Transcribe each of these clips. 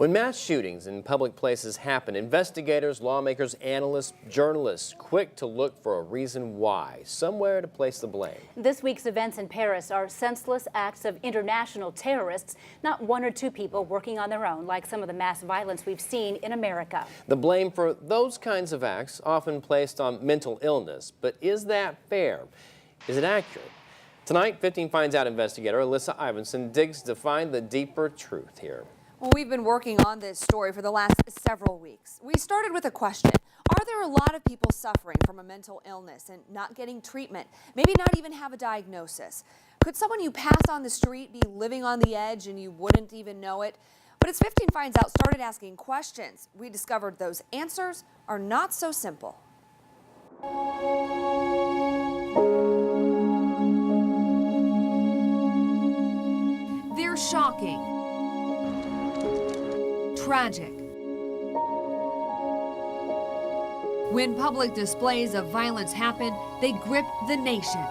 When mass shootings in public places happen, investigators, lawmakers, analysts, journalists quick to look for a reason why, somewhere to place the blame. This week's events in Paris are senseless acts of international terrorists, not one or two people working on their own, like some of the mass violence we've seen in America. The blame for those kinds of acts often placed on mental illness, but is that fair? Is it accurate? Tonight, 15 Finds Out investigator Alyssa Iverson digs to find the deeper truth here. Well, we've been working on this story for the last several weeks. We started with a question. Are there a lot of people suffering from a mental illness and not getting treatment, maybe not even have a diagnosis? Could someone you pass on the street be living on the edge and you wouldn't even know it? But as 15 Finds Out started asking questions, we discovered those answers are not so simple. They're shocking. Tragic. When public displays of violence happen, they grip the nation.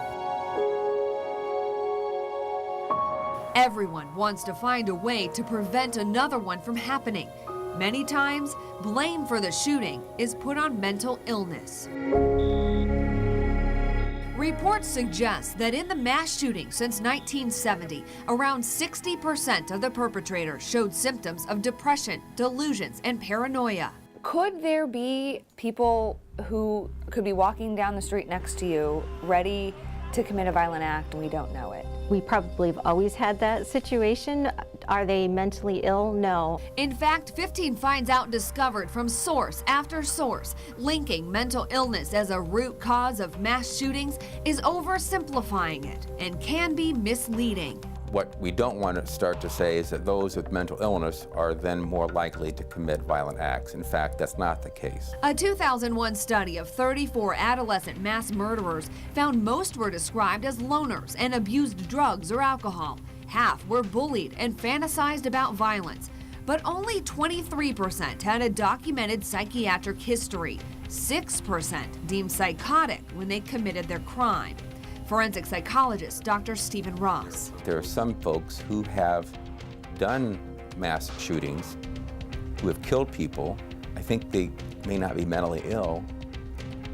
Everyone wants to find a way to prevent another one from happening. Many times, blame for the shooting is put on mental illness. Reports suggest that in the mass shooting since 1970, around 60% of the perpetrators showed symptoms of depression, delusions, and paranoia. Could there be people who could be walking down the street next to you ready to commit a violent act and we don't know it? We probably have always had that situation. Are they mentally ill? No. In fact, 15 Finds Out discovered from source after source linking mental illness as a root cause of mass shootings is oversimplifying it and can be misleading. What we don't want to start to say is that those with mental illness are then more likely to commit violent acts. In fact, that's not the case. A 2001 study of 34 adolescent mass murderers found most were described as loners and abused drugs or alcohol. Half were bullied and fantasized about violence. But only 23% had a documented psychiatric history. 6% deemed psychotic when they committed their crime. Forensic psychologist Dr. Stephen Ross. There are some folks who have done mass shootings, who have killed people. I think they may not be mentally ill,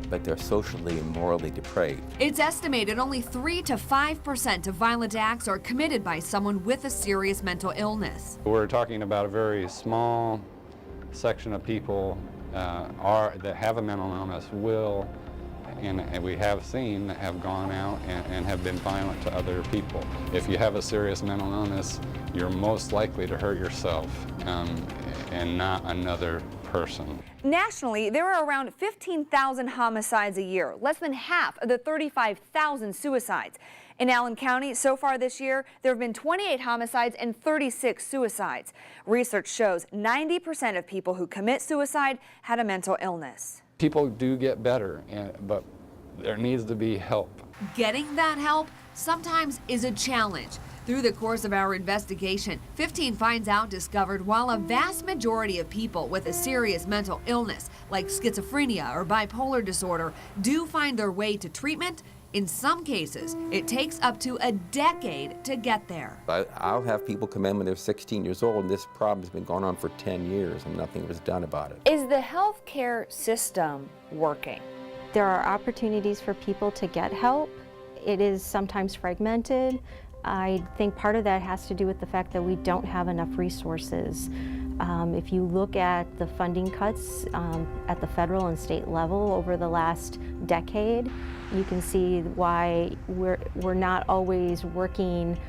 but they're socially and morally depraved. It's estimated only 3 to 5% of violent acts are committed by someone with a serious mental illness. We're talking about a very small section of people that have a mental illness and we have seen that have gone out and have been violent to other people. If you have a serious mental illness, you're most likely to hurt yourself and not another person. Nationally, there are around 15,000 homicides a year, less than half of the 35,000 suicides. In Allen County, so far this year, there have been 28 homicides and 36 suicides. Research shows 90% of people who commit suicide had a mental illness. People do get better, but there needs to be help. Getting that help sometimes is a challenge. Through the course of our investigation, 15 Finds Out discovered while a vast majority of people with a serious mental illness, like schizophrenia or bipolar disorder, do find their way to treatment, in some cases, it takes up to a decade to get there. I'll have people come in when they're 16 years old, and this problem's been going on for 10 years, and nothing was done about it. Is the healthcare system working? There are opportunities for people to get help. It is sometimes fragmented. I think part of that has to do with the fact that we don't have enough resources. If you look at the funding cuts at the federal and state level over the last decade, you can see why we're not always working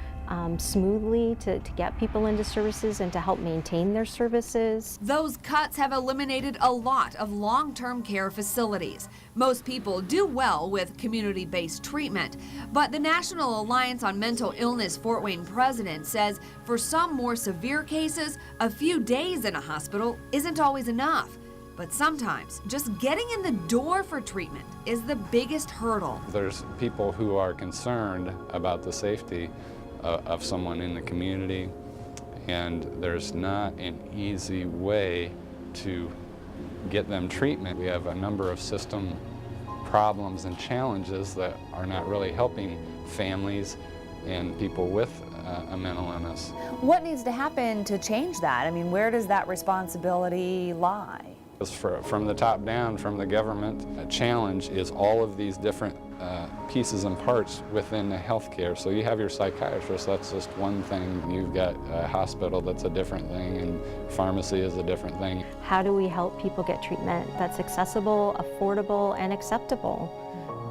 smoothly to get people into services and to help maintain their services. Those cuts have eliminated a lot of long-term care facilities. Most people do well with community-based treatment, but the National Alliance on Mental Illness Fort Wayne president says for some more severe cases, a few days in a hospital isn't always enough. But sometimes just getting in the door for treatment is the biggest hurdle. There's people who are concerned about the safety of someone in the community, and there's not an easy way to get them treatment. We have a number of system problems and challenges that are not really helping families in people with a mental illness. What needs to happen to change that? I mean, where does that responsibility lie? From the top down, from the government, a challenge is all of these different pieces and parts within the healthcare. So you have your psychiatrist, that's just one thing. You've got a hospital, that's a different thing, and pharmacy is a different thing. How do we help people get treatment that's accessible, affordable, and acceptable?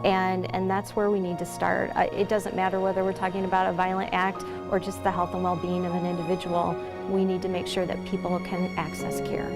And that's where we need to start. It doesn't matter whether we're talking about a violent act or just the health and well-being of an individual. We need to make sure that people can access care.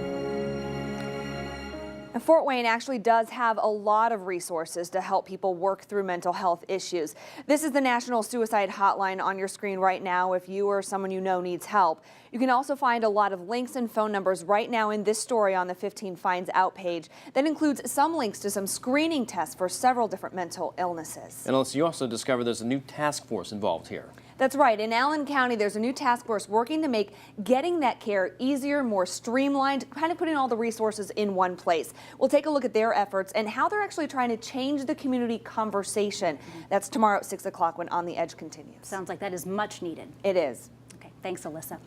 And Fort Wayne actually does have a lot of resources to help people work through mental health issues. This is the National Suicide Hotline on your screen right now if you or someone you know needs help. You can also find a lot of links and phone numbers right now in this story on the 15 Finds Out page. That includes some links to some screening tests for several different mental illnesses. And Alyssa, you also discovered there's a new task force involved here. That's right. In Allen County, there's a new task force working to make getting that care easier, more streamlined, kind of putting all the resources in one place. We'll take a look at their efforts and how they're actually trying to change the community conversation. That's tomorrow at 6 o'clock when On the Edge continues. Sounds like that is much needed. It is. Okay, thanks, Alyssa.